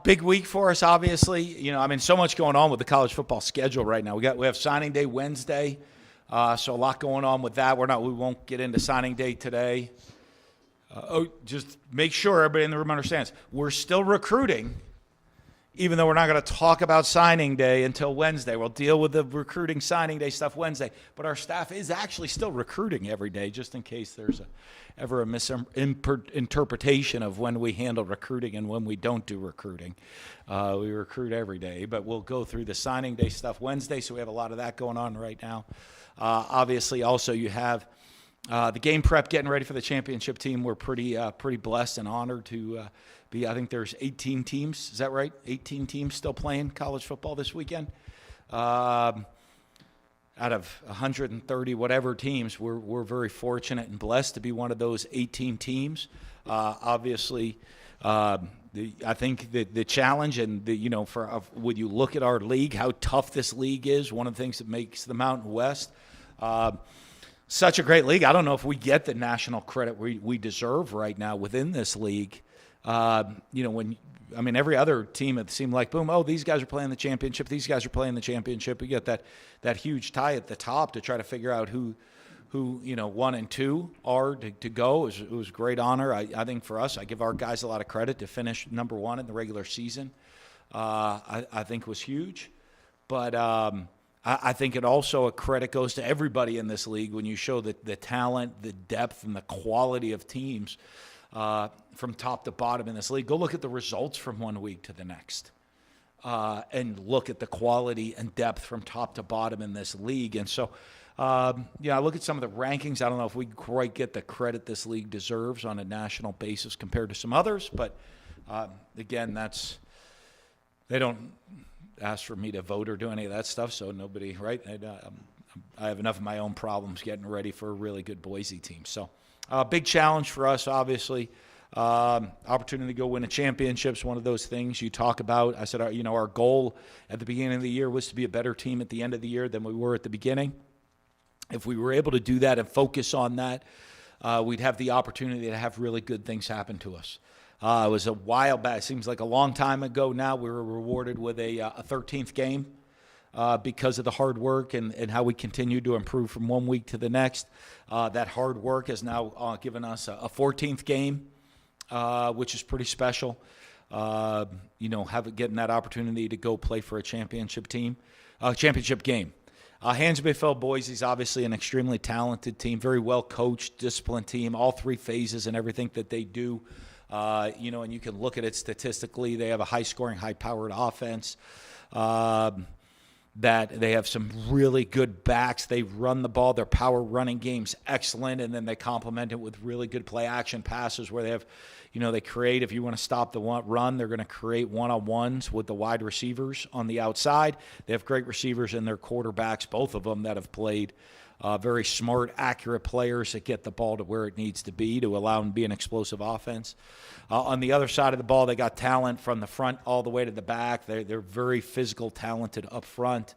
Big week for us, obviously. So much going on with the college football schedule right now. We have signing day Wednesday, so a lot going on with that. We won't get into signing day today. Just make sure everybody in the room understands. We're still recruiting, even though we're not going to talk about signing day until Wednesday. We'll deal with the recruiting signing day stuff Wednesday. But our staff is actually still recruiting every day, just in case there's ever a misinterpretation of when we handle recruiting and when we don't do recruiting. We recruit every day, but we'll go through the signing day stuff Wednesday, so we have a lot of that going on right now. Obviously, also you have the game prep, getting ready for the championship team. We're pretty blessed and honored to be. I think there's 18 teams. Is that right? 18 teams still playing college football this weekend. Out of 130 whatever teams, we're very fortunate and blessed to be one of those 18 teams. Obviously, I think the challenge and when you look at our league, how tough this league is, one of the things that makes the Mountain West such a great league. I don't know if we get the national credit we deserve right now within this league. Every other team, it seemed like, boom, these guys are playing the championship. These guys are playing the championship. We get that huge tie at the top to try to figure out who 1 and 2 are to go. It was a great honor. I think for us, I give our guys a lot of credit to finish number 1 in the regular season. I think was huge. But I think it also a credit goes to everybody in this league when you show the talent, the depth, and the quality of teams from top to bottom in this league. Go look at the results from one week to the next and look at the quality and depth from top to bottom in this league. And so, I look at some of the rankings. I don't know if we quite get the credit this league deserves on a national basis compared to some others. But, again, they don't ask for me to vote or do any of that stuff, so nobody, right? I have enough of my own problems getting ready for a really good Boise team. So, big challenge for us, obviously. Opportunity to go win a championship is one of those things you talk about. I said, our goal at the beginning of the year was to be a better team at the end of the year than we were at the beginning. If we were able to do that and focus on that, we'd have the opportunity to have really good things happen to us. It was a while back. It seems like a long time ago now. We were rewarded with a 13th game because of the hard work and how we continued to improve from one week to the next. That hard work has now given us a 14th game, which is pretty special. Getting that opportunity to go play for a championship game. Hansby Boise is obviously an extremely talented team, very well coached, disciplined team, all three phases and everything that they do. And you can look at it statistically. They have a high-scoring, high-powered offense. That they have some really good backs. They run the ball. Their power running game's excellent, and then they complement it with really good play-action passes where they have, they create. If you want to stop the run, they're going to create one-on-ones with the wide receivers on the outside. They have great receivers and their quarterbacks, both of them that have played. Very smart, accurate players that get the ball to where it needs to be to allow them to be an explosive offense. On the other side of the ball, they got talent from the front all the way to the back. They're very physical, talented up front.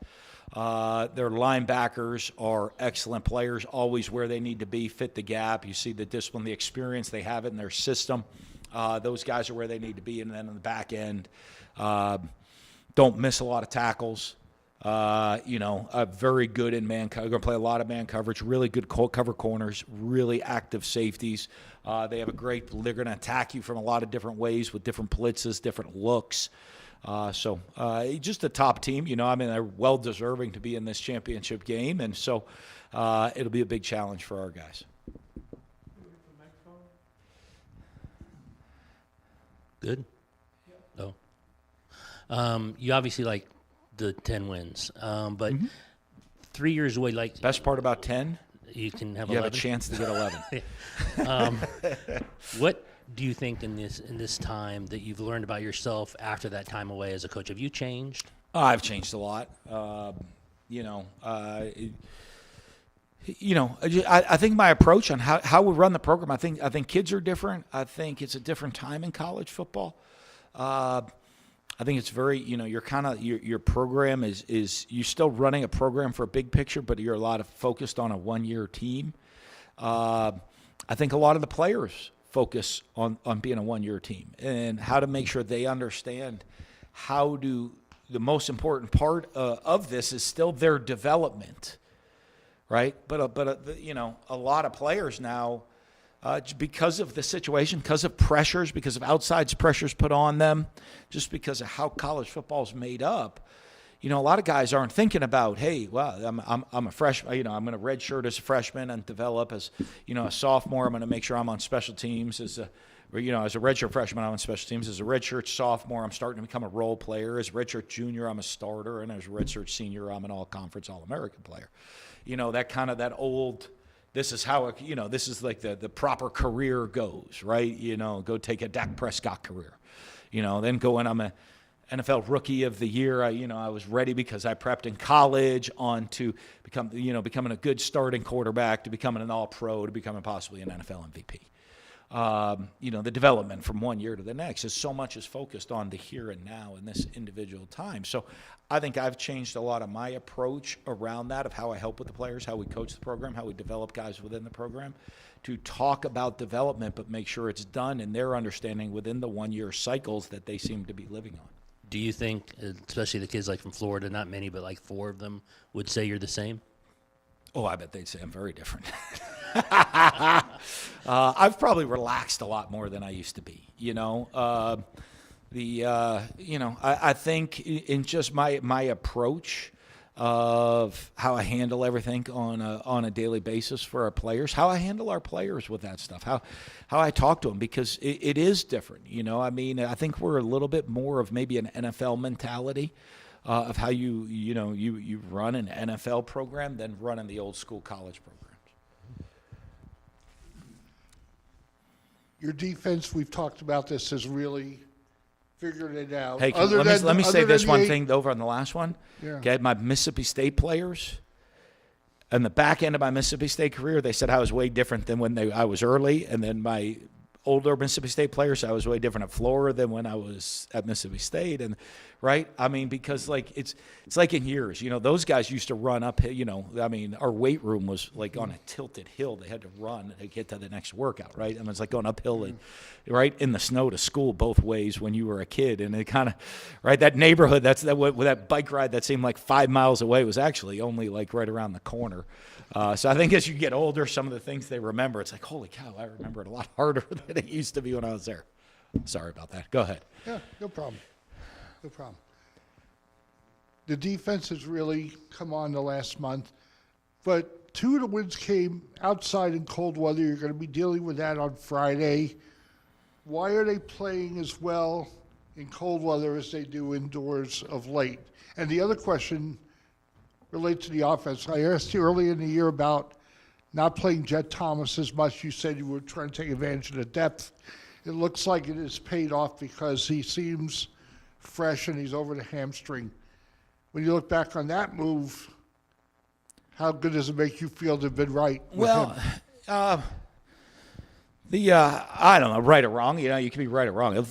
Their linebackers are excellent players, always where they need to be, fit the gap. You see the discipline, the experience, they have it in their system. Those guys are where they need to be. And then on the back end, don't miss a lot of tackles. Very good in man coverage. Going to play a lot of man coverage. Really good cover corners. Really active safeties. They have they're going to attack you from a lot of different ways with different blitzes, different looks. Just a top team. They're well deserving to be in this championship game, and so it'll be a big challenge for our guys. Good. Oh. You obviously like the 10 wins, but 3 years away, like best part about 10, you can have 11. You have a chance to get 11. What do you think in this time that you've learned about yourself after that time away as a coach? Have you changed? I've changed a lot. I think my approach on how we run the program. I think kids are different. I think it's a different time in college football. I think it's very, your program is you're still running a program for a big picture, but you're a lot of focused on a one-year team. I think a lot of the players focus on being a one-year team and how to make sure they understand the most important part of this is still their development, right? But a lot of players now, because of the situation, because of pressures, because of outside pressures put on them, just because of how college football is made up, a lot of guys aren't thinking about, hey, well, I'm a freshman, I'm going to redshirt as a freshman and develop as, a sophomore. I'm going to make sure I'm on special teams as a redshirt freshman, I'm on special teams. As a redshirt sophomore, I'm starting to become a role player. As a redshirt junior, I'm a starter. And as a redshirt senior, I'm an all-conference, all-American player. That old, this is how, this is like the proper career goes, right? Go take a Dak Prescott career. Then go in, I'm a NFL Rookie of the Year. I was ready because I prepped in college on to becoming a good starting quarterback, to becoming an all-pro, to becoming possibly an NFL MVP. The development from one year to the next is so much is focused on the here and now in this individual time. So I think I've changed a lot of my approach around that, of how I help with the players, how we coach the program, how we develop guys within the program, to talk about development, but make sure it's done in their understanding within the one-year cycles that they seem to be living on. Do you think, especially the kids like from Florida, not many, but like 4 of them would say you're the same? Oh, I bet they'd say I'm very different. I've probably relaxed a lot more than I used to be. I think in just my approach of how I handle everything on a daily basis for our players, how I handle our players with that stuff, how I talk to them, because it is different. I think we're a little bit more of maybe an NFL mentality. Of how you run an NFL program than running the old school college programs. Your defense, we've talked about this, has really figured it out. Hey, let me say this one thing over on the last one. Yeah. Okay, my Mississippi State players, on the back end of my Mississippi State career, they said I was way different than when I was early, and then my older Mississippi State players, I was way different at Florida than when I was at Mississippi State, and right? Because it's like in years, those guys used to run up, our weight room was like on a tilted hill. They had to run to get to the next workout, right? It's like going uphill, right in the snow to school both ways when you were a kid, and it kind of, right? That neighborhood, that bike ride that seemed like 5 miles away was actually only like right around the corner. So I think as you get older, some of the things they remember, it's like, holy cow, I remember it a lot harder than it used to be when I was there. Sorry about that. Go ahead. Yeah, no problem. No problem. The defense has really come on the last month, but 2 of the wins came outside in cold weather. You're going to be dealing with that on Friday. Why are they playing as well in cold weather as they do indoors of late? And the other question relates to the offense. I asked you early in the year about not playing Jet Thomas as much. You said you were trying to take advantage of the depth. It looks like it has paid off because he seems fresh and he's over the hamstring. When you look back on that move, how good does it make you feel to have been right with him? I don't know, right or wrong. You can be right or wrong.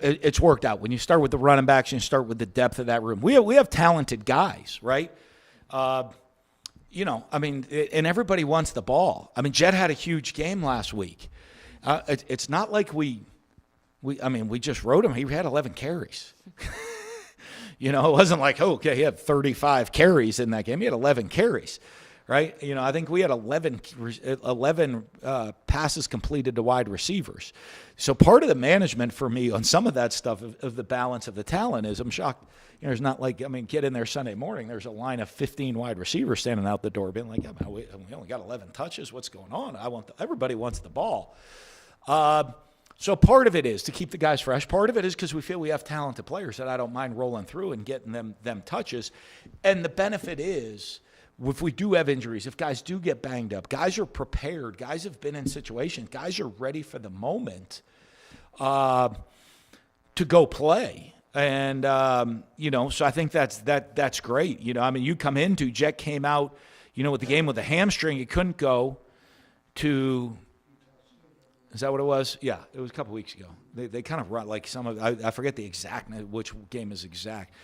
It's worked out. When you start with the running backs and you start with the depth of that room, we have talented guys, right? And everybody wants the ball. Jet had a huge game last week. It's not like we just rode him. He had 11 carries. It wasn't like, he had 35 carries in that game. He had 11 carries, right? I think we had 11 passes completed to wide receivers. So part of the management for me on some of that stuff of the balance of the talent is I'm shocked. There's not like, get in there Sunday morning, there's a line of 15 wide receivers standing out the door being like, we only got 11 touches. What's going on? Everybody wants the ball. So part of it is to keep the guys fresh. Part of it is because we feel we have talented players that I don't mind rolling through and getting them touches. And the benefit is, if we do have injuries, if guys do get banged up, guys are prepared. Guys have been in situations. Guys are ready for the moment to go play. And, so I think that's great. You come into, Jet came out, with the game with the hamstring. He couldn't go to – is that what it was? Yeah, it was a couple weeks ago. They kind of run like some of I forget the exact which game is exact,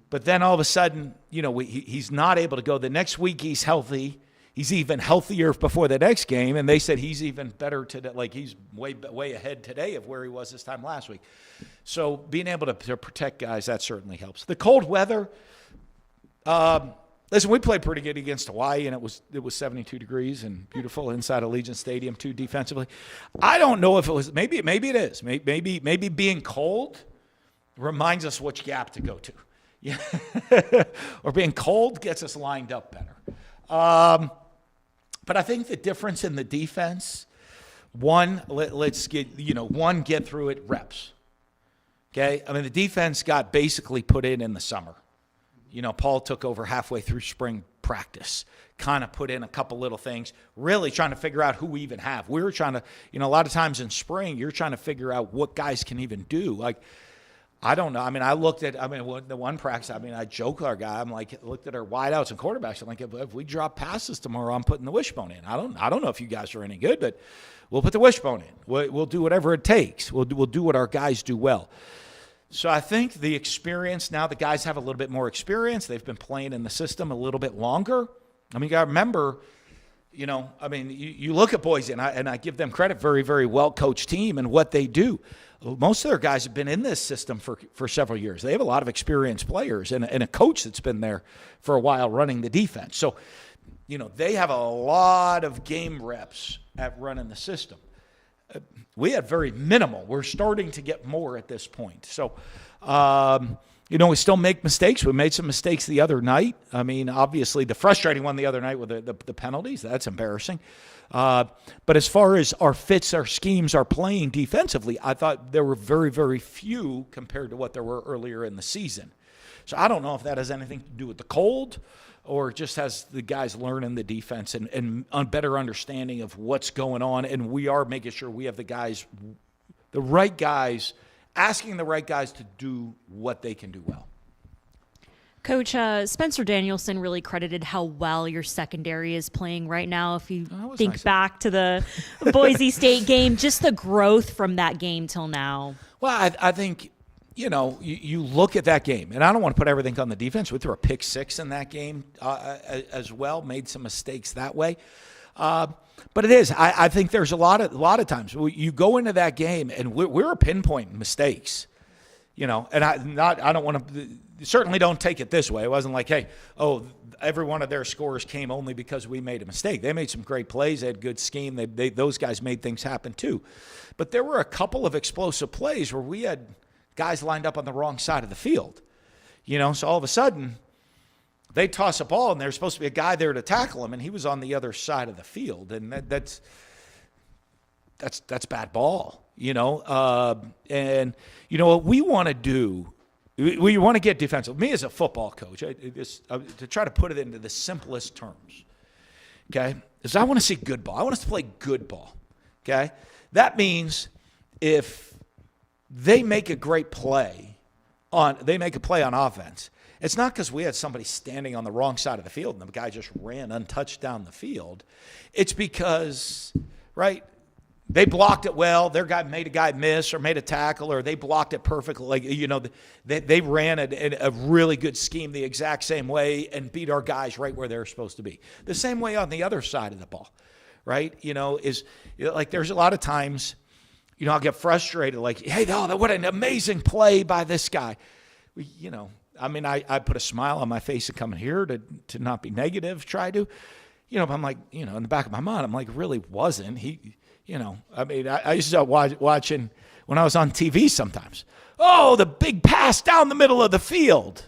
but then all of a sudden, he's not able to go. The next week he's healthy. he's even healthier before the next game, and they said he's even better today. Like he's way ahead today of where he was this time last week. So being able to protect guys, that certainly helps. The cold weather. Listen, we played pretty good against Hawaii, and it was 72 degrees and beautiful inside Allegiant Stadium too defensively. I don't know if it was maybe it is maybe being cold reminds us which gap to go to. Yeah, or being cold gets us lined up better. But I think the difference in the defense, let's get through it reps. Okay, I mean the defense got basically put in the summer. Paul took over halfway through spring practice, kind of put in a couple little things, really trying to figure out who we even have. We were trying to, a lot of times in spring, you're trying to figure out what guys can even do. Like, I don't know. I mean, the one practice, I joke with our guy. I'm like, looked at our wideouts and quarterbacks. I'm like, if we drop passes tomorrow, I'm putting the wishbone in. I don't know if you guys are any good, but we'll put the wishbone in. We'll do whatever it takes. We'll do what our guys do well. So I think the experience, now the guys have a little bit more experience. They've been playing in the system a little bit longer. I mean, you got to remember, you look at Boise, and I give them credit, very, very well-coached team and what they do. Most of their guys have been in this system for several years. They have a lot of experienced players and a coach that's been there for a while running the defense. So, they have a lot of game reps at running the system. We had very minimal. We're starting to get more at this point. So, we still make mistakes. We made some mistakes the other night. I mean, obviously, the frustrating one the other night with the penalties, that's embarrassing. But as far as our fits, our schemes, our playing defensively, I thought there were very, very few compared to what there were earlier in the season. So I don't know if that has anything to do with the cold or just has the guys learning the defense and a better understanding of what's going on. And we are making sure we have the right guys, asking the right guys to do what they can do well. Coach, Spencer Danielson really credited how well your secondary is playing right now. If you think back to the Boise State game, just the growth from that game till now. Well, I think, you look at that game, and I don't want to put everything on the defense. We threw a pick six in that game as well, made some mistakes that way. But it is. I think there's a lot of times you go into that game, and we're pinpointing mistakes. And I don't want to. Certainly don't take it this way. It wasn't like, hey, every one of their scores came only because we made a mistake. They made some great plays. They had good scheme. Those guys made things happen too. But there were a couple of explosive plays where we had guys lined up on the wrong side of the field. So all of a sudden, they toss a ball, and there's supposed to be a guy there to tackle him, and he was on the other side of the field. And that's bad ball, And, what we want to do, we want to get defensive. Me as a football coach, to try to put it into the simplest terms, okay, is I want to see good ball. I want us to play good ball, okay? That means if they make a great play on offense, it's not because we had somebody standing on the wrong side of the field and the guy just ran untouched down the field. It's because, right, they blocked it well. Their guy made a guy miss or made a tackle, or they blocked it perfectly. Like, they ran a really good scheme the exact same way and beat our guys right where they're supposed to be. The same way on the other side of the ball, right? There's a lot of times, I'll get frustrated. Like, hey, what an amazing play by this guy. I put a smile on my face to come here to not be negative. Try to, but I'm like, in the back of my mind, I'm like, really wasn't he? I used to start watching when I was on TV sometimes. Oh, the big pass down the middle of the field.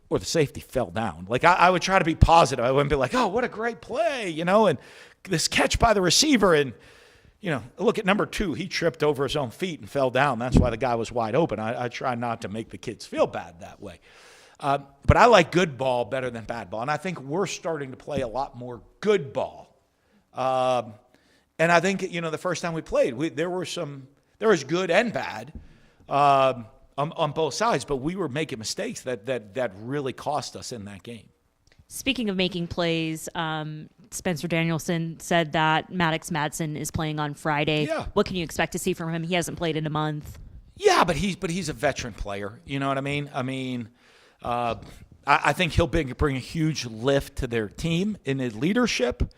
Or the safety fell down. Like, I would try to be positive. I wouldn't be like, oh, what a great play, and this catch by the receiver. And, look at number 2. He tripped over his own feet and fell down. That's why the guy was wide open. I try not to make the kids feel bad that way. But I like good ball better than bad ball. And I think we're starting to play a lot more good ball. And I think, the first time we played, there was good and bad on both sides, but we were making mistakes that really cost us in that game. Speaking of making plays, Spencer Danielson said that Maddox Madsen is playing on Friday. Yeah. What can you expect to see from him? He hasn't played in a month. Yeah, but he's a veteran player. You know what I mean? I think he'll bring a huge lift to their team in his leadership.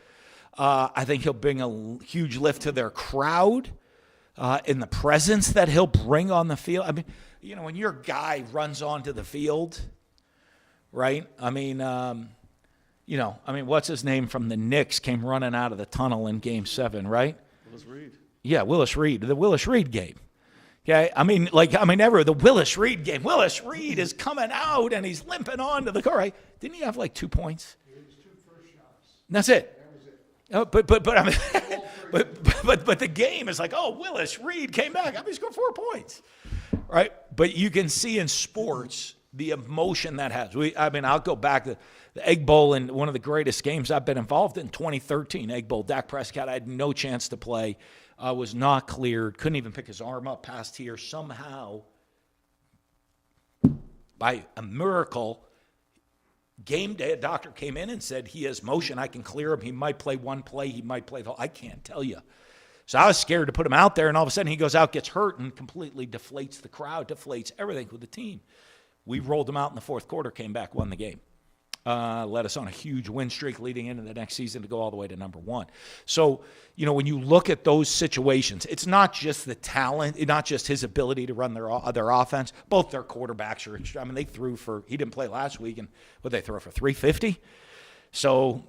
I think he'll bring a huge lift to their crowd in the presence that he'll bring on the field. I mean, when your guy runs onto the field, right? I mean, what's his name from the Knicks came running out of the tunnel in Game 7, right? Willis Reed. Yeah, Willis Reed, the Willis Reed game. Okay, the Willis Reed game. Willis Reed is coming out and he's limping onto the court. Right? Didn't he have like 2 points? It was 2 first shots. That's it. That was it. Oh, but the game is like, oh, Willis Reed came back. He scored 4 points, right? But you can see in sports the emotion that has. I'll go back to the Egg Bowl in one of the greatest games I've been involved in, 2013 Egg Bowl. Dak Prescott, I had no chance to play. Was not cleared, couldn't even pick his arm up past here. Somehow, by a miracle, game day, a doctor came in and said, he has motion, I can clear him. He might play one play, he might play the whole. I can't tell you. So I was scared to put him out there, and all of a sudden he goes out, gets hurt, and completely deflates the crowd, deflates everything with the team. We rolled him out in the fourth quarter, came back, won the game. Led us on a huge win streak leading into the next season to go all the way to number 1. So, when you look at those situations, it's not just the talent, not just his ability to run their offense. Both their quarterbacks are, they threw for, he didn't play last week, and what they throw for 350? So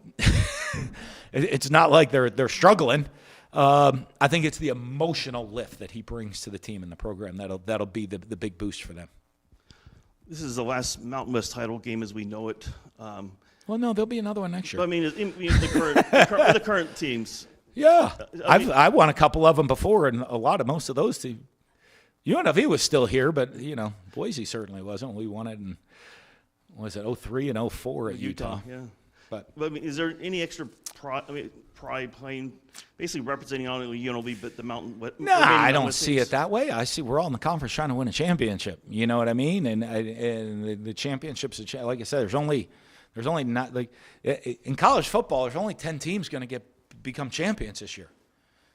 it's not like they're struggling. I think it's the emotional lift that he brings to the team and the program that'll be the big boost for them. This is the last Mountain West title game as we know it. Well, no, there'll be another one next year. But the current teams. Yeah, I won a couple of them before, and most of those teams. UNLV was still here, but Boise certainly wasn't. We won it in was it 03 and 04 at Utah. Yeah. But is there any extra pride playing, basically representing not only UNLV but the Mountain West? No, I don't see it that way. I see we're all in the conference trying to win a championship. You know what I mean? And the championships, like I said, there's only not like in college football. There's only 10 teams going to become champions this year.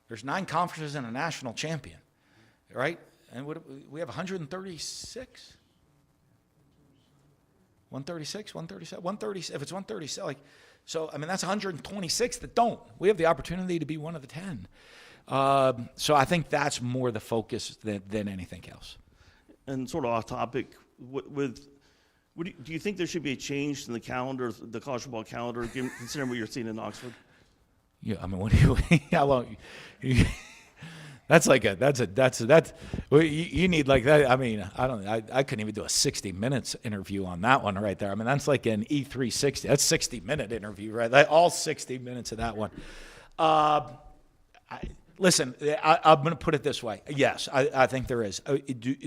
There's 9 conferences and a national champion, right? And we have 136. 136, 137, 130. If it's 137, that's 126 that don't. We have the opportunity to be one of the 10. So I think that's more the focus than anything else. And sort of off topic, do you think there should be a change in the calendar, the college football calendar, considering what you're seeing in Oxford? Yeah, what do you? How long? You need like that. I couldn't even do a 60 minutes interview on that one right there. That's like an E360. That's 60-minute interview, right? All 60 minutes of that one. Listen, I'm going to put it this way. Yes, I think there is.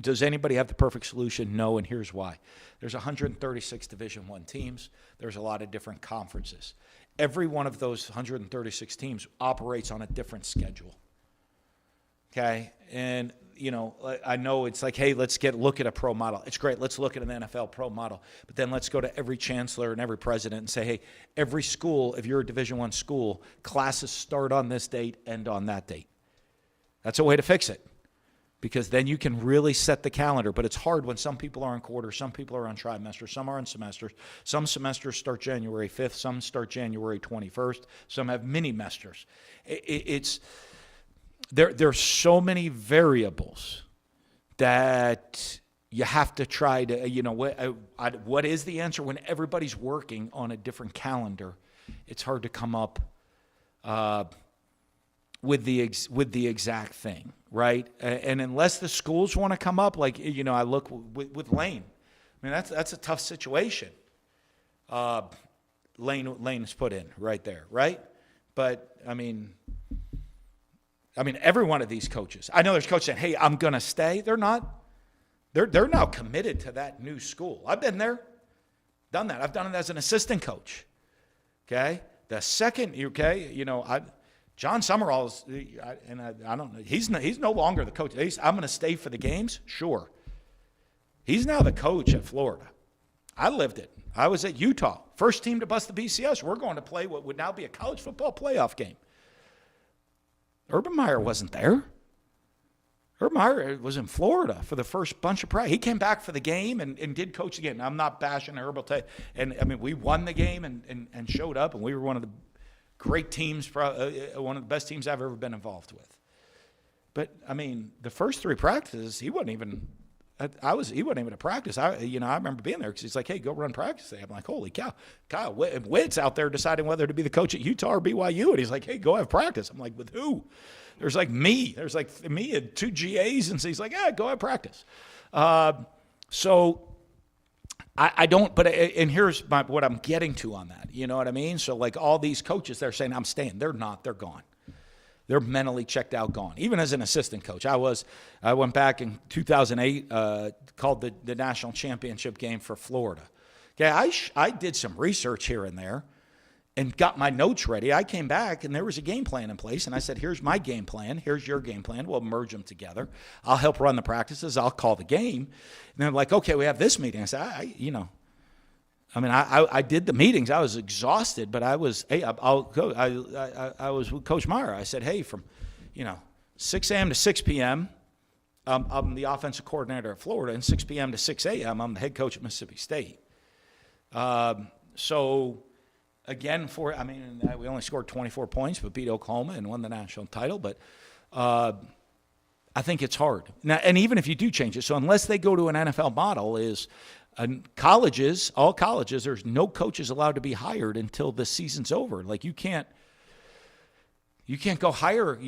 Does anybody have the perfect solution? No, and here's why. There's 136 Division I teams. There's a lot of different conferences. Every one of those 136 teams operates on a different schedule. Okay, and I know it's like, hey, let's look at a pro model. It's great. Let's look at an NFL pro model. But then let's go to every chancellor and every president and say, hey, every school, if you're a Division I school, classes start on this date, end on that date. That's a way to fix it, because then you can really set the calendar. But it's hard when some people are on quarter, some people are on trimester, some are on semesters. Some semesters start January 5th, some start January 21st, some have mini-mesters. There's so many variables that you have to try to, what is the answer when everybody's working on a different calendar? It's hard to come up with the exact thing, right? And unless the schools want to come up, I look with Lane. That's a tough situation. Lane's put in right there, right? But every one of these coaches. I know there's coaches saying, hey, I'm going to stay. They're not. They're now committed to that new school. I've been there, done that. I've done it as an assistant coach. Okay? The second, John Summerall's, I don't know. He's no longer the coach. I'm going to stay for the games? Sure. He's now the coach at Florida. I lived it. I was at Utah. First team to bust the BCS. We're going to play what would now be a college football playoff game. Urban Meyer wasn't there. Herb Meyer was in Florida for the first bunch of practice. He came back for the game and did coach again. I'm not bashing Herb, I'll tell you. And, I mean, we won the game and showed up, and we were one of the great teams, one of the best teams I've ever been involved with. But, I mean, the first 3 practices, he wasn't even he wasn't even at practice. I remember being there because he's like, hey, go run practice today. I'm like, holy cow. Kyle Witt's out there deciding whether to be the coach at Utah or BYU. And he's like, hey, go have practice. I'm like, with who? There's like me. There's like me and 2 GAs. And so he's like, yeah, go have practice. So I don't, but, and here's what I'm getting to on that. You know what I mean? So like all these coaches, they're saying, I'm staying. They're not. They're gone. They're mentally checked out, gone. Even as an assistant coach, I went back in 2008, called the national championship game for Florida. Okay, I did some research here and there and got my notes ready. I came back and there was a game plan in place, and I said, here's my game plan. Here's your game plan. We'll merge them together. I'll help run the practices. I'll call the game. And they're like, okay, we have this meeting. I said, I did the meetings. I was exhausted, but I was, hey, I'll go. I was with Coach Meyer. I said, hey, from, 6 a.m. to 6 p.m., I'm the offensive coordinator at Florida, and 6 p.m. to 6 a.m., I'm the head coach at Mississippi State. So, again, we only scored 24 points, but beat Oklahoma and won the national title. But I think it's hard. Now, and even if you do change it, so unless they go to an NFL model, all colleges, there's no coaches allowed to be hired until the season's over. Like you can't go hire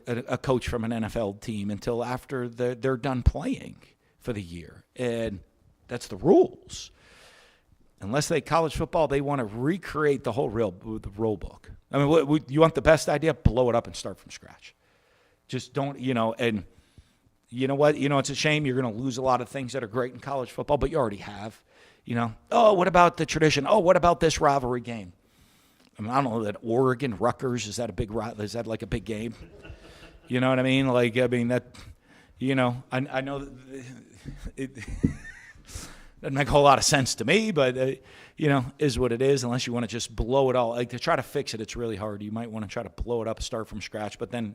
a coach from an NFL team until after they're done playing for the year. And that's the rules. Unless college football, they want to recreate the whole the rule book. I mean, you want the best idea? Blow it up and start from scratch. Just don't, and you know what? It's a shame you're going to lose a lot of things that are great in college football, but you already have. Oh, what about the tradition? Oh, what about this rivalry game? I don't know, that Oregon Rutgers, is that like a big game? You know what I mean? I know that it doesn't make a whole lot of sense to me, but, is what it is, unless you want to just blow it all. Like, to try to fix it, it's really hard. You might want to try to blow it up, start from scratch, but then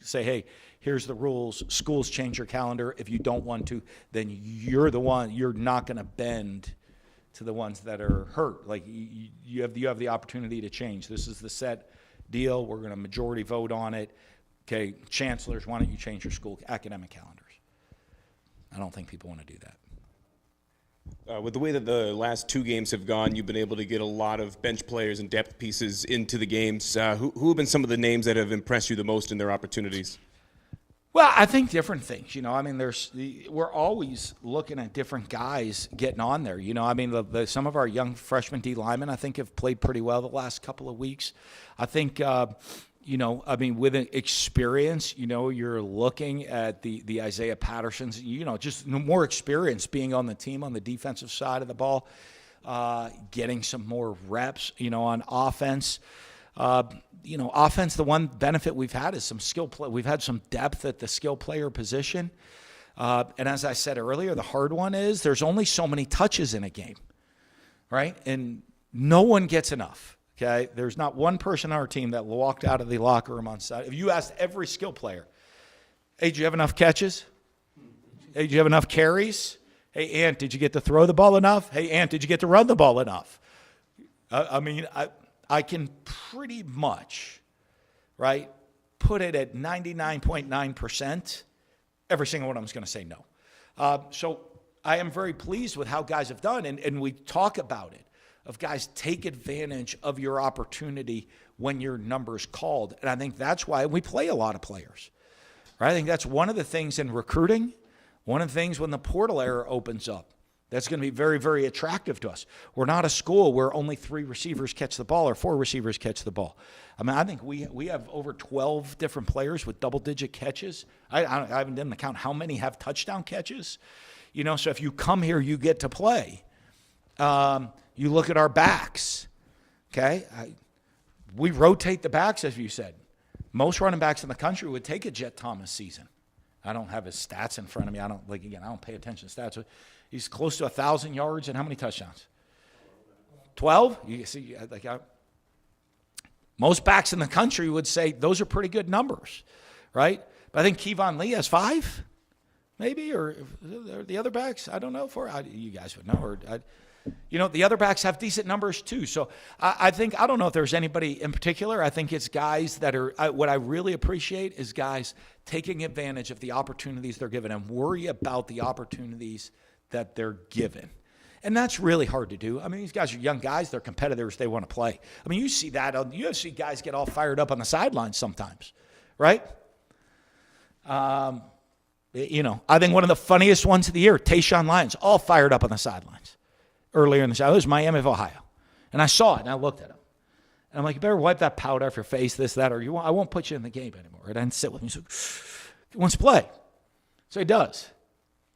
say, hey, here's the rules. Schools change your calendar. If you don't want to, then you're not going to bend to the ones that are hurt. Like, you have the opportunity to change. This is the set deal. We're going to majority vote on it. Okay, chancellors, why don't you change your school academic calendars? I don't think people want to do that. With the way that the last 2 games have gone, you've been able to get a lot of bench players and depth pieces into the games. Who have been some of the names that have impressed you the most in their opportunities? Well, I think different things. We're always looking at different guys getting on there. Some of our young freshman D linemen, I think, have played pretty well the last couple of weeks. I think, with an experience, you're looking at the Isaiah Pattersons, just more experience being on the team on the defensive side of the ball, getting some more reps, on offense. Offense, the one benefit we've had is some skill play. We've had some depth at the skill player position. And as I said earlier, the hard one is there's only so many touches in a game, right? And no one gets enough. Okay, there's not one person on our team that walked out of the locker room on Saturday. If you asked every skill player, hey, did you have enough catches? Hey, did you have enough carries? Hey, Ant, did you get to throw the ball enough? Hey, Ant, did you get to run the ball enough? I can pretty much, right, put it at 99.9%. Every single one of them is going to say no. So I am very pleased with how guys have done, and we talk about it. Of guys, take advantage of your opportunity when your number's called. And I think that's why we play a lot of players. Right? I think that's one of the things in recruiting, one of the things when the portal era opens up, that's going to be very, very attractive to us. We're not a school where only 3 receivers catch the ball or 4 receivers catch the ball. I think we have over 12 different players with double-digit catches. I haven't done the count how many have touchdown catches. So if you come here, you get to play. You look at our backs, okay? We rotate the backs, as you said. Most running backs in the country would take a Jet Thomas season. I don't have his stats in front of me. I don't pay attention to stats. He's close to 1,000 yards and how many touchdowns? 12? You see, most backs in the country would say those are pretty good numbers, right? But I think Kevon Lee has 5, maybe, or the other backs. I don't know. You guys would know. The other backs have decent numbers too. So I think, I don't know if there's anybody in particular. I think it's guys that are, what I really appreciate is guys taking advantage of the opportunities they're given and worry about the opportunities that they're given. And that's really hard to do. I mean, these guys are young guys. They're competitors. They want to play. I mean, you see that. You see guys get all fired up on the sidelines sometimes, right? I think one of the funniest ones of the year, Tayshaun Lyons, all fired up on the sidelines earlier in the show. It was Miami of Ohio. And I saw it, and I looked at him. And I'm like, you better wipe that powder off your face, this, that, or I won't put you in the game anymore. And I didn't sit with him. He's like, he wants to play. So he does.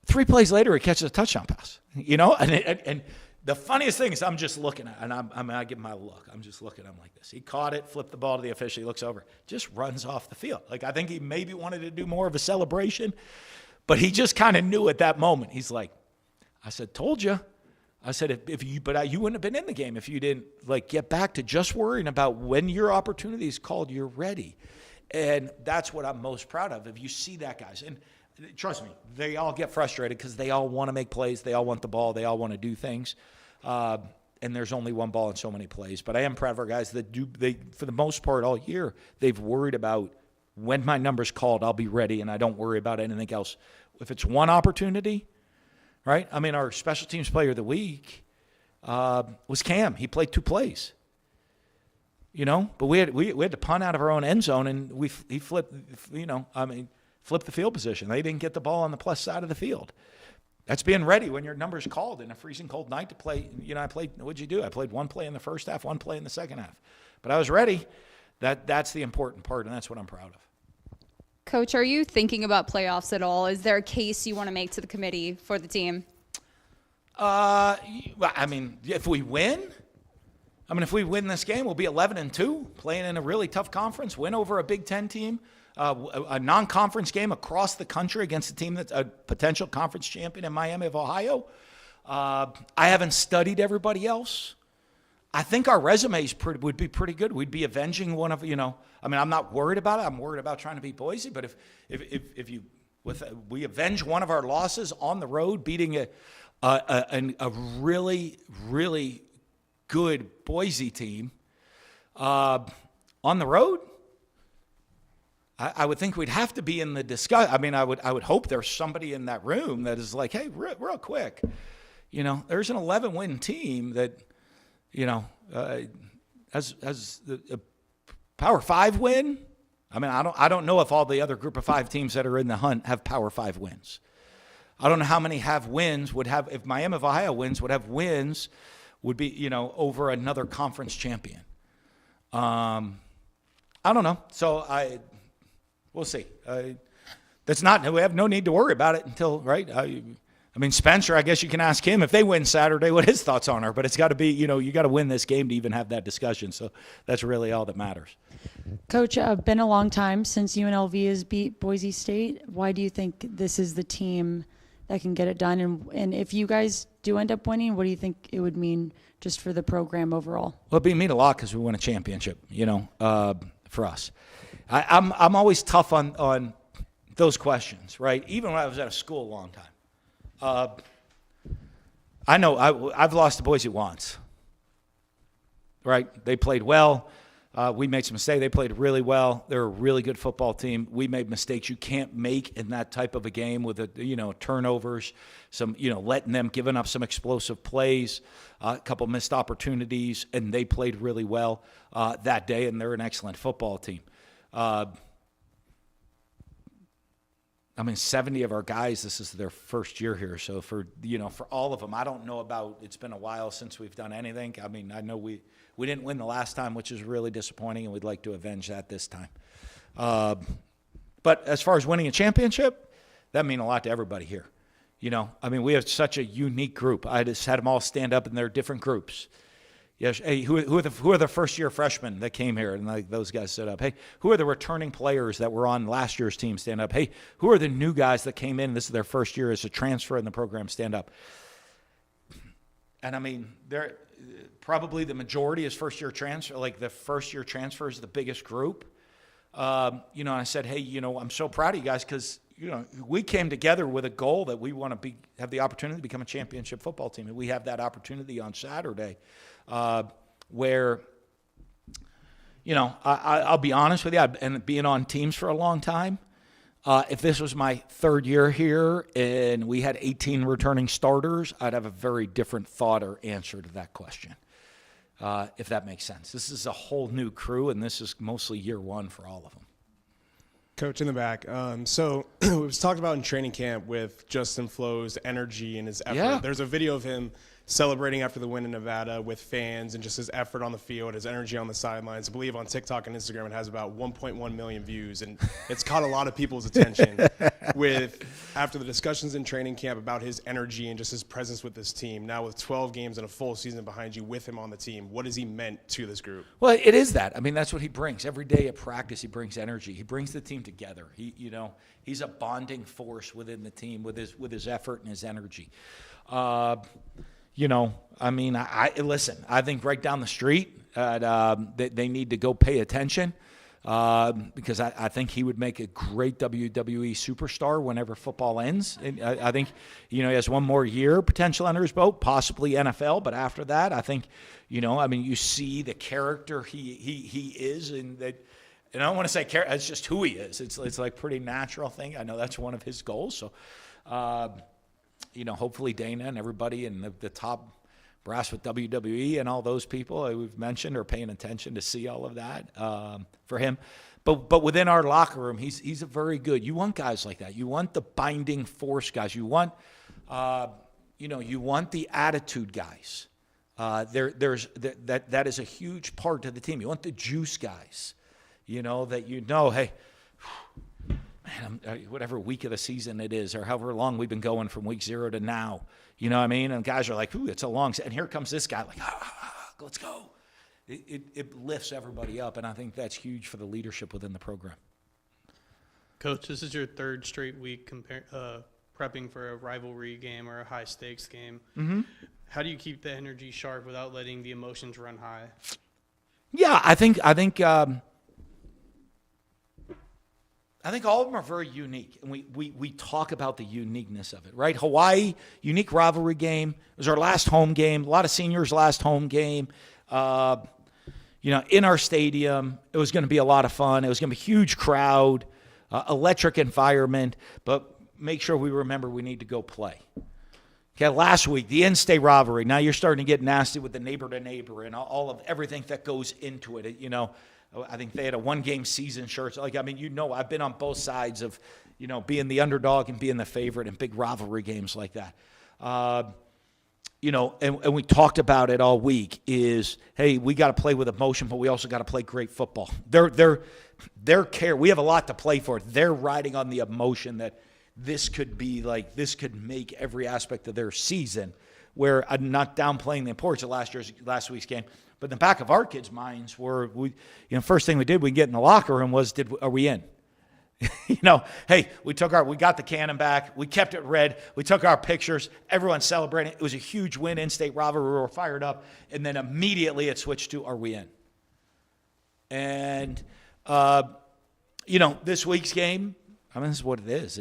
3 plays later, he catches a touchdown pass. And the funniest thing is I'm just looking at, and I give him my look. I'm just looking at him like this. He caught it, flipped the ball to the official. He looks over, just runs off the field. Like, I think he maybe wanted to do more of a celebration, but he just kind of knew at that moment. He's like, I said, told you. I said, you wouldn't have been in the game if you didn't get back to just worrying about when your opportunity is called, you're ready. And that's what I'm most proud of. If you see that, guys, and trust me, they all get frustrated because they all want to make plays. They all want the ball. They all want to do things. And there's only one ball in so many plays. But I am proud of our guys that for the most part all year, they've worried about when my number's called, I'll be ready, and I don't worry about anything else. If it's one opportunity, right? I mean, our special teams player of the week was Cam. He played 2 plays. But we had to punt out of our own end zone, and he flipped, flipped the field position. They didn't get the ball on the plus side of the field. That's being ready when your number's called in a freezing cold night to play. What'd you do? I played 1 play in the first half, 1 play in the second half. But I was ready. That's the important part, and that's what I'm proud of. Coach, are you thinking about playoffs at all? Is there a case you want to make to the committee for the team? If we win, if we win this game, we'll be 11-2, playing in a really tough conference, win over a Big Ten team. A non-conference game across the country against a team that's a potential conference champion in Miami of Ohio. I haven't studied everybody else. I think our resumes would be pretty good. We'd be avenging one of, I'm not worried about it. I'm worried about trying to beat Boise. But if we avenge one of our losses on the road, beating a really, really good Boise team on the road, I would think we'd have to be in the discussion. I would hope there's somebody in that room that is like, hey, real quick, there's an 11-win team that, has a Power 5 win. I don't know if all the other group of 5 teams that are in the hunt have Power 5 wins. I don't know how many have wins if Miami of Ohio wins, would have wins, would be, over another conference champion. I don't know. So we'll see. We have no need to worry about it until, right? Spencer, I guess you can ask him if they win Saturday what his thoughts on are, but it's got to be, you got to win this game to even have that discussion. So that's really all that matters. Coach, been a long time since UNLV has beat Boise State. Why do you think this is the team that can get it done? And if you guys do end up winning, what do you think it would mean just for the program overall? Well, it'd mean a lot because we won a championship, for us. I'm always tough on those questions, right? Even when I was at a school a long time. I know I've lost to Boise once, right? They played well. We made some mistakes. They played really well. They're a really good football team. We made mistakes you can't make in that type of a game with turnovers, some giving up some explosive plays, a couple missed opportunities, and they played really well that day, and they're an excellent football team. 70 of our guys, this is their first year here. So for all of them, I don't know about, it's been a while since we've done anything. I know we didn't win the last time, which is really disappointing, and we'd like to avenge that this time. But as far as winning a championship, that means a lot to everybody here. We have such a unique group. I just had them all stand up in their different groups. Yes. Hey, who are the first-year freshmen that came here? And those guys stood up. Hey, who are the returning players that were on last year's team? Stand up. Hey, who are the new guys that came in? This is their first year as a transfer in the program. Stand up. And they're probably the majority is first-year transfer. Like the first-year transfer is the biggest group. You know, I said, hey, you know, I'm so proud of you guys because, you know, we came together with a goal that we want to have the opportunity to become a championship football team. And we have that opportunity on Saturday where, you know, I'll be honest with you, and being on teams for a long time, if this was my third year here and we had 18 returning starters, I'd have a very different thought or answer to that question, if that makes sense. This is a whole new crew, and this is mostly year one for all of them. Coach in the back. So it was talked about in training camp with Justin Flo's energy and his effort. Yeah. There's a video of him celebrating after the win in Nevada with fans and just his effort on the field, his energy on the sidelines. I believe on TikTok and Instagram it has about 1.1 million views, and it's caught a lot of people's attention after the discussions in training camp about his energy and just his presence with this team. Now with 12 games and a full season behind you with him on the team, what has he meant to this group? Well, it is that. I mean, that's what he brings. Every day at practice, he brings energy. He brings the team together. He's a bonding force within the team with his effort and his energy. You know, I mean, listen, I think right down the street, they need to go pay attention because I think he would make a great WWE superstar whenever football ends. And I think, you know, he has one more year potential under his belt, possibly NFL. But after that, I think, you know, I mean, you see the character he is, and that. And I don't want to say character; it's just who he is. It's like pretty natural thing. I know that's one of his goals. So. You know, hopefully Dana and everybody and the top brass with WWE and all those people we've mentioned are paying attention to see all of that for him. But within our locker room, he's a very good. You want guys like that. You want the binding force guys. You want, you want the attitude guys. That is a huge part of the team. You want the juice guys. You know that hey. Man, whatever week of the season it is or however long we've been going from week 0 to now, you know what I mean? And guys are like, ooh, it's a long – and here comes this guy like, let's go. It lifts everybody up, and I think that's huge for the leadership within the program. Coach, this is your third straight week prepping for a rivalry game or a high-stakes game. Mm-hmm. How do you keep the energy sharp without letting the emotions run high? Yeah, I think all of them are very unique, and we talk about the uniqueness of it, right? Hawaii, unique rivalry game. It was our last home game. A lot of seniors' last home game. In our stadium. It was going to be a lot of fun. It was going to be a huge crowd, electric environment, but make sure we remember we need to go play. Okay, last week, the in-state rivalry. Now you're starting to get nasty with the neighbor-to-neighbor and all of everything that goes into it, you know. I think they had a one-game season shirt. I've been on both sides of, being the underdog and being the favorite in big rivalry games like that. And we talked about it all week is, hey, we got to play with emotion, but we also got to play great football. We have a lot to play for. They're riding on the emotion that this could make every aspect of their season, where I'm not downplaying the importance of last week's game. But in the back of our kids' minds were, first thing we did, we get in the locker room was, are we in? Hey, we got the cannon back. We kept it red. We took our pictures. Everyone's celebrating. It was a huge win, in-state rivalry. We were fired up. And then immediately it switched to, are we in? And, this week's game, this is what it is.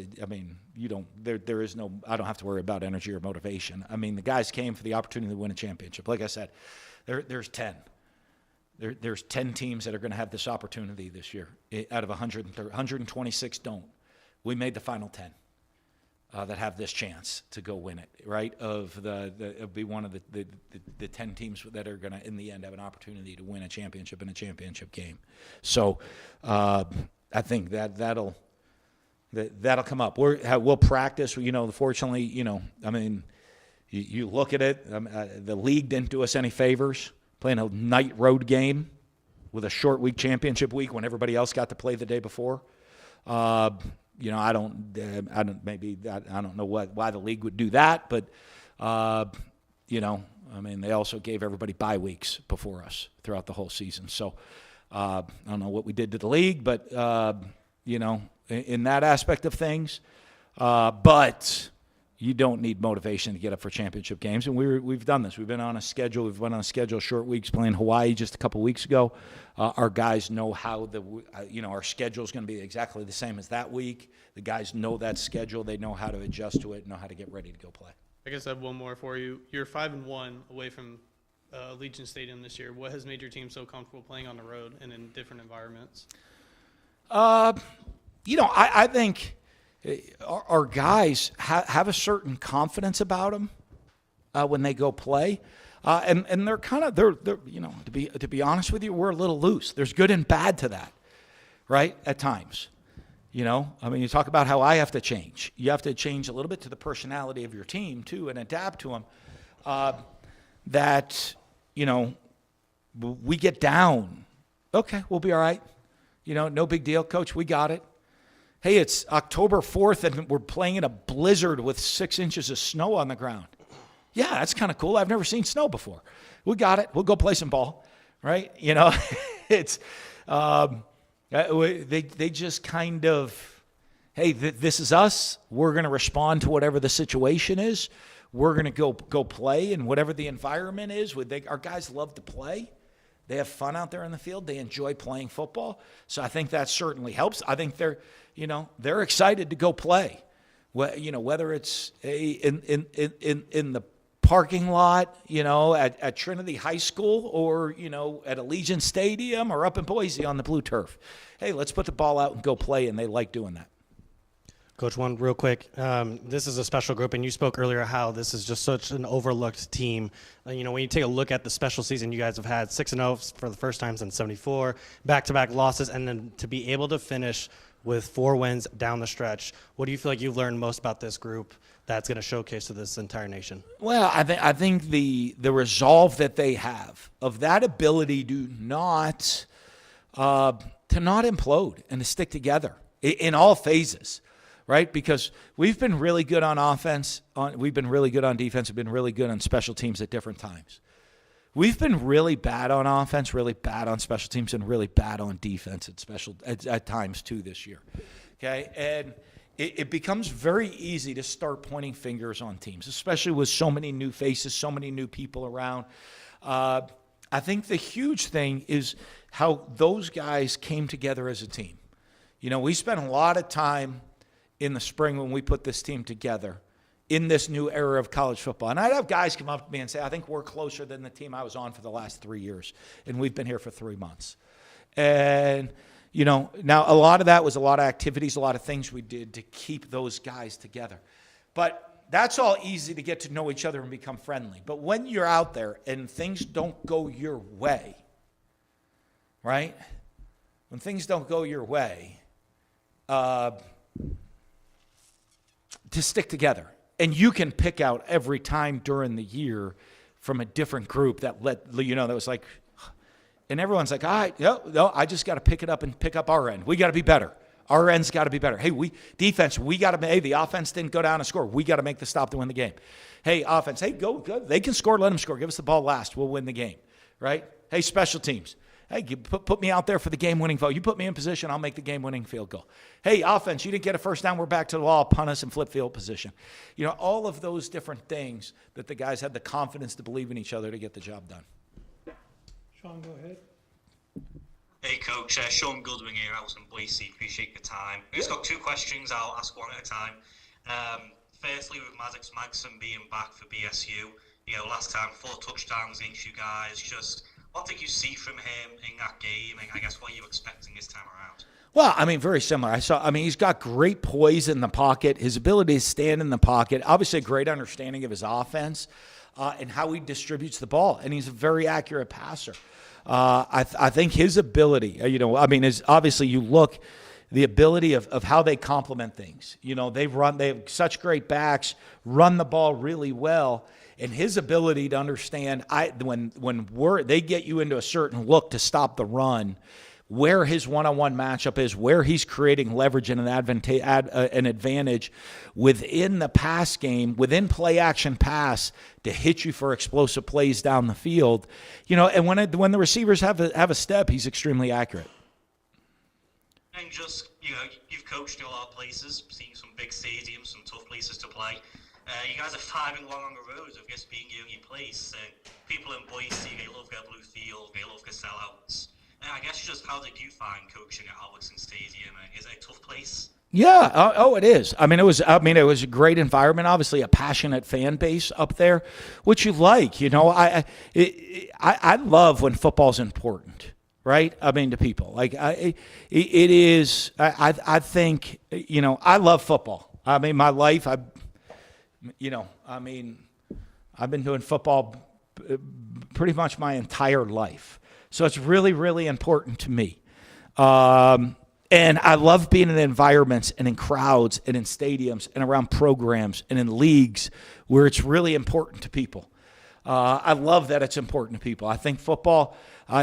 There is no, I don't have to worry about energy or motivation. The guys came for the opportunity to win a championship. Like I said, there's 10. There's 10 teams that are going to have this opportunity this year. Out of 126 don't. We made the final 10 that have this chance to go win it, right? It'll be one of the 10 teams that are going to, in the end, have an opportunity to win a championship in a championship game. So I think that'll come up. We'll practice. Fortunately, you look at it. The league didn't do us any favors playing a night road game with a short week championship week when everybody else got to play the day before. I don't know why the league would do that, but they also gave everybody bye weeks before us throughout the whole season. So I don't know what we did to the league, but in that aspect of things, but you don't need motivation to get up for championship games. And we've done this. We've been on a schedule. We've been on a schedule, short weeks, playing Hawaii just a couple weeks ago. Our guys know how our schedule is going to be exactly the same as that week. The guys know that schedule. They know how to adjust to it, know how to get ready to go play. I guess I have one more for you. You're 5-1 away from Allegiant Stadium this year. What has made your team so comfortable playing on the road and in different environments? I think our guys have a certain confidence about them when they go play, and they're to be honest with you, we're a little loose. There's good and bad to that, right? At times, you talk about how I have to change. You have to change a little bit to the personality of your team too, and adapt to them. We get down. Okay, we'll be all right. No big deal, coach. We got it. Hey, it's October 4th and we're playing in a blizzard with 6 inches of snow on the ground. Yeah, that's kind of cool. I've never seen snow before. We got it. We'll go play some ball, right? It's they just kind of, hey, this is us. We're going to respond to whatever the situation is. We're going to go play, and whatever the environment is. Our guys love to play. They have fun out there in the field. They enjoy playing football. So I think that certainly helps. I think they're excited to go play. Whether it's in the parking lot, at Trinity High School, or at Allegiant Stadium, or up in Boise on the blue turf. Hey, let's put the ball out and go play, and they like doing that. Coach, one real quick. This is a special group, and you spoke earlier how this is just such an overlooked team. When you take a look at the special season, you guys have had 6-0 for the first time since '74, back-to-back losses, and then to be able to finish with 4 wins down the stretch. What do you feel like you've learned most about this group that's going to showcase to this entire nation? Well, I think the resolve that they have of that ability to not implode and to stick together in all phases. Right? Because we've been really good on offense, we've been really good on defense, we've been really good on special teams at different times. We've been really bad on offense, really bad on special teams, and really bad on defense at times too this year. Okay? And it becomes very easy to start pointing fingers on teams, especially with so many new faces, so many new people around. I think the huge thing is how those guys came together as a team. We spent a lot of time in the spring when we put this team together in this new era of college football. And I'd have guys come up to me and say, I think we're closer than the team I was on for the last 3 years, and we've been here for 3 months. And, now a lot of that was a lot of activities, a lot of things we did to keep those guys together. But that's all easy to get to know each other and become friendly. But when you're out there and things don't go your way, right? When things don't go your way, to stick together. And you can pick out every time during the year from a different group that that was like, and everyone's like, all right, no, I just got to pick it up and pick up our end. We got to be better. Our end's got to be better. Hey, defense, we got to, hey, the offense didn't go down and score. We got to make the stop to win the game. Hey, offense, hey, go. They can score, let them score. Give us the ball last. We'll win the game, right? Hey, special teams. Hey, put me out there for the game-winning vote. You put me in position, I'll make the game-winning field goal. Hey, offense, you didn't get a first down. We're back to the wall. Punt us and flip field position. All of those different things that the guys had the confidence to believe in each other to get the job done. Sean, go ahead. Hey, Coach. Sean Goodwin here. I was in Boise. Appreciate your time. I just got 2 questions. I'll ask one at a time. Firstly, with Maddox Magson being back for BSU, last time 4 touchdowns against you guys. Just what did you see from him in that game, and I guess what are you expecting this time around? Well, very similar. He's got great poise in the pocket, his ability to stand in the pocket, obviously a great understanding of his offense and how he distributes the ball, and he's a very accurate passer. I think his ability, obviously you look, the ability of how they complement things. They have such great backs, run the ball really well. And his ability to understand when they get you into a certain look to stop the run, where his one-on-one matchup is, where he's creating leverage and an advantage within the pass game, within play-action pass to hit you for explosive plays down the field. And when the receivers have a step, he's extremely accurate. And just, you've coached in a lot of places, seen some big stadiums, some tough places to play. You guys are 5 and 1 on the road of this being your only place. And people in Boise, they love their blue field, they love the sellouts. And I guess just how did you find coaching at Albertson Stadium? Is it a tough place? Yeah. Oh, it is. I mean, it was a great environment. Obviously, a passionate fan base up there, which you like. You know, I love when football's important, right? I mean, to people, like it is. I think, you know, I love football. I mean, my life, I've been doing football pretty much my entire life, so it's really, really important to me. And I love being in environments and in crowds and in stadiums and around programs and in leagues where it's really important to people. I love that it's important to people. I think football,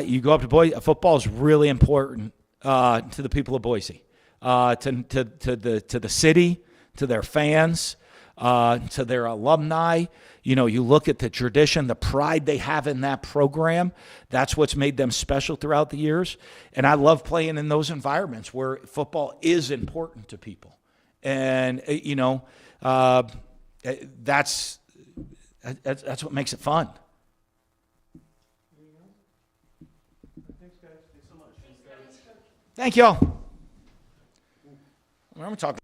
you go up to Boise, football is really important to the people of Boise, to the city, to their fans, to their alumni. You know, you look at the tradition, the pride they have in that program. That's what's made them special throughout the years. And I love playing in those environments where football is important to people. And, you know, that's what makes it fun. Thank y'all. I'm talking.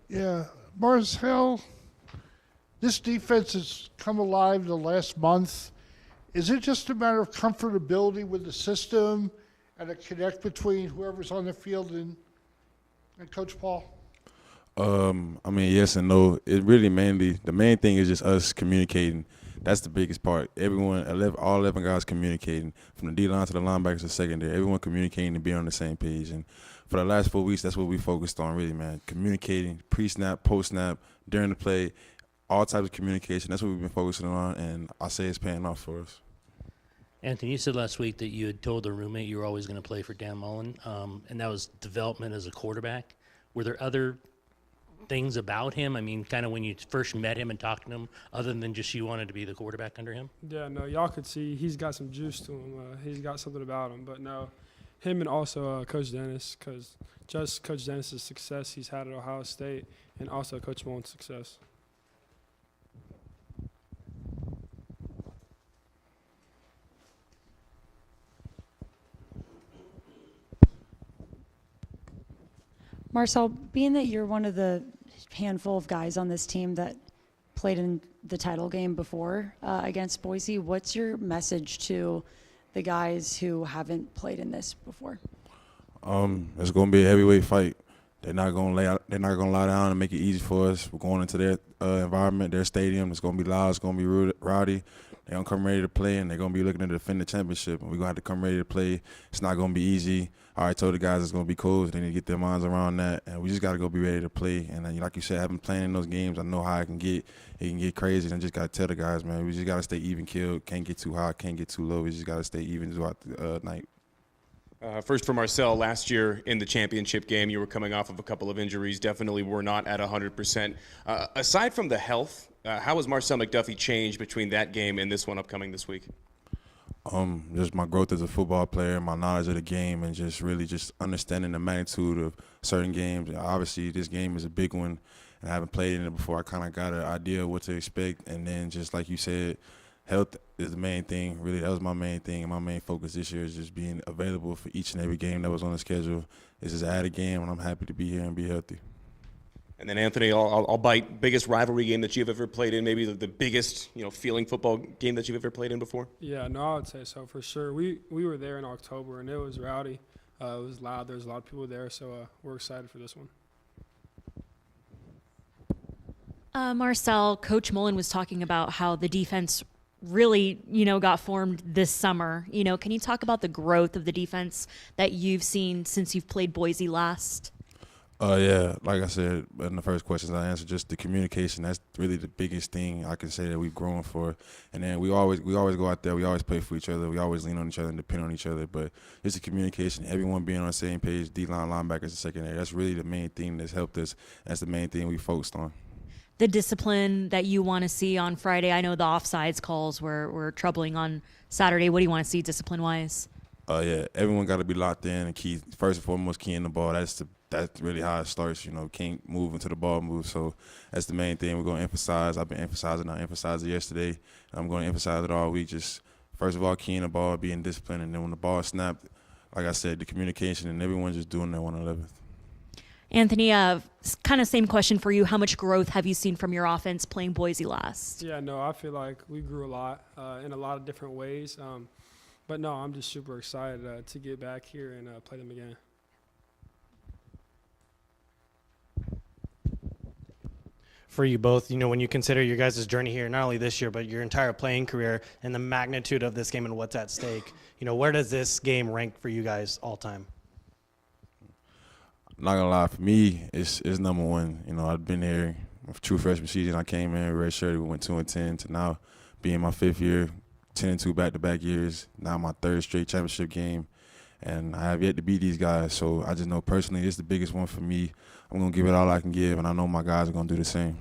Yeah, Marcel, this defense has come alive the last month. Is it just a matter of comfortability with the system and a connect between whoever's on the field and Coach Paul? I mean, yes and no. It really the main thing is just us communicating. That's the biggest part. All 11 guys communicating, from the D-line to the linebackers to secondary. Everyone communicating and being on the same page. And for the last 4 weeks, that's what we focused on, really, man. Communicating, pre-snap, post-snap, during the play, all types of communication. That's what we've been focusing on, and I say it's paying off for us. Anthony, you said last week that you had told a roommate you were always going to play for Dan Mullen, and that was development as a quarterback. Were there other things about him? I mean, kind of when you first met him and talked to him, other than just you wanted to be the quarterback under him? Yeah, no, y'all could see he's got some juice to him. He's got something about him. But no, him and also Coach Dennis, because just Coach Dennis's success he's had at Ohio State, and also Coach Mullen's success. Marcel, being that you're one of the handful of guys on this team that played in the title game before against Boise, what's your message to the guys who haven't played in this before? It's going to be a heavyweight fight. They're not going to lie down and make it easy for us. We're going into their environment, their stadium. It's going to be loud. It's going to be rowdy. They're going to come ready to play, and they're going to be looking to defend the championship. And we're going to have to come ready to play. It's not going to be easy. I already told the guys it's going to be cold. They need to get their minds around that. And we just got to go be ready to play. And like you said, I've been playing in those games. I know how it can get. It can get crazy. And I just got to tell the guys, man, we just got to stay even killed. Can't get too high, can't get too low. We just got to stay even throughout the night. First for Marcel, last year in the championship game, you were coming off of a couple of injuries, definitely were not at 100%. Aside from the health, how has Marcel McDuffie changed between that game and this one upcoming this week? Just my growth as a football player, my knowledge of the game, and just really just understanding the magnitude of certain games. Obviously, this game is a big one, and I haven't played in it before. I kind of got an idea of what to expect, and then just like you said, health is the main thing. Really, that was my main thing, and my main focus this year is just being available for each and every game that was on the schedule. This is an added game, and I'm happy to be here and be healthy. And then Anthony, I'll bite. Biggest rivalry game that you've ever played in, maybe the biggest, feeling football game that you've ever played in before? Yeah, no, I would say so for sure. We were there in October, and it was rowdy. It was loud. There was a lot of people there, so we're excited for this one. Marcel, Coach Mullen was talking about how the defense really, got formed this summer. Can you talk about the growth of the defense that you've seen since you've played Boise last? Yeah, like I said in the first questions I answered, just the communication. That's really the biggest thing I can say that we've grown for. And then we always go out there. We always play for each other. We always lean on each other and depend on each other. But it's the communication, everyone being on the same page, D-line, linebackers, and secondary. That's really the main thing that's helped us. That's the main thing we focused on. The discipline that you want to see on Friday. I know the offsides calls were troubling on Saturday. What do you want to see discipline-wise? Yeah, everyone got to be locked in and key. First and foremost, key in the ball. That's really how it starts. Can't move until the ball moves. So that's the main thing we're going to emphasize. I've been emphasizing. I emphasized it yesterday. I'm going to emphasize it all week. Just first of all, key in the ball, being disciplined, and then when the ball snapped, like I said, the communication and everyone just doing their 111th. Anthony, kind of same question for you. How much growth have you seen from your offense playing Boise last? Yeah, no, I feel like we grew a lot in a lot of different ways. But no, I'm just super excited to get back here and play them again. For you both, when you consider your guys' journey here, not only this year, but your entire playing career and the magnitude of this game and what's at stake, where does this game rank for you guys all time? Not gonna lie, for me, it's number one. I've been here, my true freshman season. I came in redshirted. We went 2-10 to now being my 5th year, 10-2 back-to-back years. Now my 3rd straight championship game, and I have yet to beat these guys. So I just know personally, it's the biggest one for me. I'm gonna give it all I can give, and I know my guys are gonna do the same.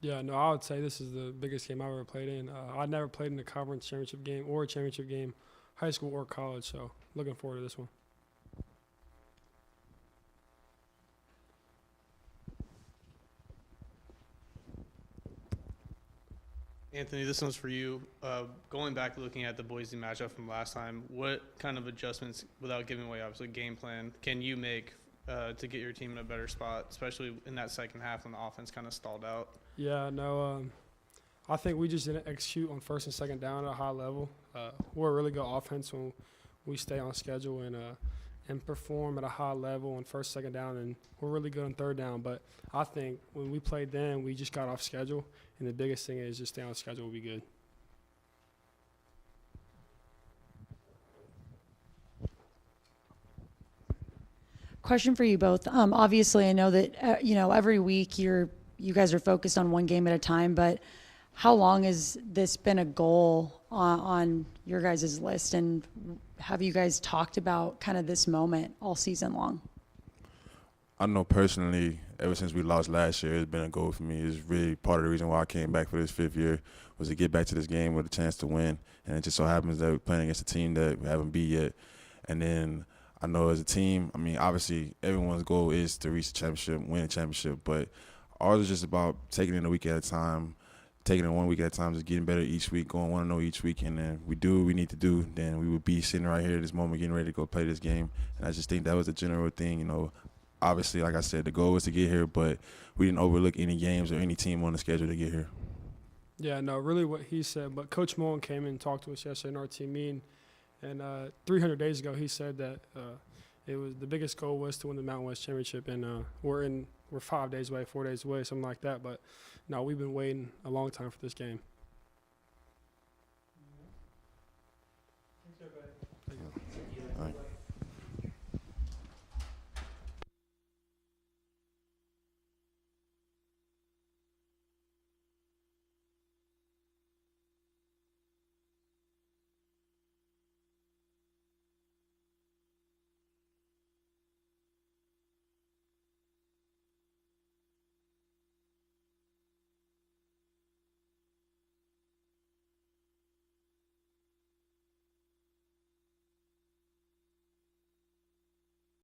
Yeah, no, I would say this is the biggest game I've ever played in. I'd never played in a conference championship game or a championship game, high school or college. So looking forward to this one. Anthony, this one's for you. Going back looking at the Boise matchup from last time, what kind of adjustments, without giving away obviously game plan, can you make to get your team in a better spot, especially in that second half when the offense kind of stalled out? Yeah, no, I think we just didn't execute on first and second down at a high level. We're a really good offense when we stay on schedule and perform at a high level on first, second down, and we're really good on third down. But I think when we played then, we just got off schedule, and the biggest thing is just stay on schedule will be good. Question for you both. Obviously, I know that every week you guys are focused on one game at a time, but how long has this been a goal on your guys' list, and have you guys talked about kind of this moment all season long? I know personally, ever since we lost last year, it's been a goal for me. It's really part of the reason why I came back for this 5th year was to get back to this game with a chance to win. And it just so happens that we're playing against a team that we haven't beat yet. And then I know as a team, I mean, obviously everyone's goal is to reach the championship, win a championship, but ours is just about taking it a week at a time, taking it 1 week at a time, just getting better each week, going 1-0 each week, and then we do what we need to do, then we would be sitting right here at this moment getting ready to go play this game. And I just think that was a general thing, Obviously, like I said, the goal was to get here, but we didn't overlook any games or any team on the schedule to get here. Yeah, no, really what he said. But Coach Mullen came in and talked to us yesterday in our team meeting, and 300 days ago he said that it was the biggest goal was to win the Mountain West Championship, and we're 5 days away, 4 days away, something like that. But no, we've been waiting a long time for this game. All right.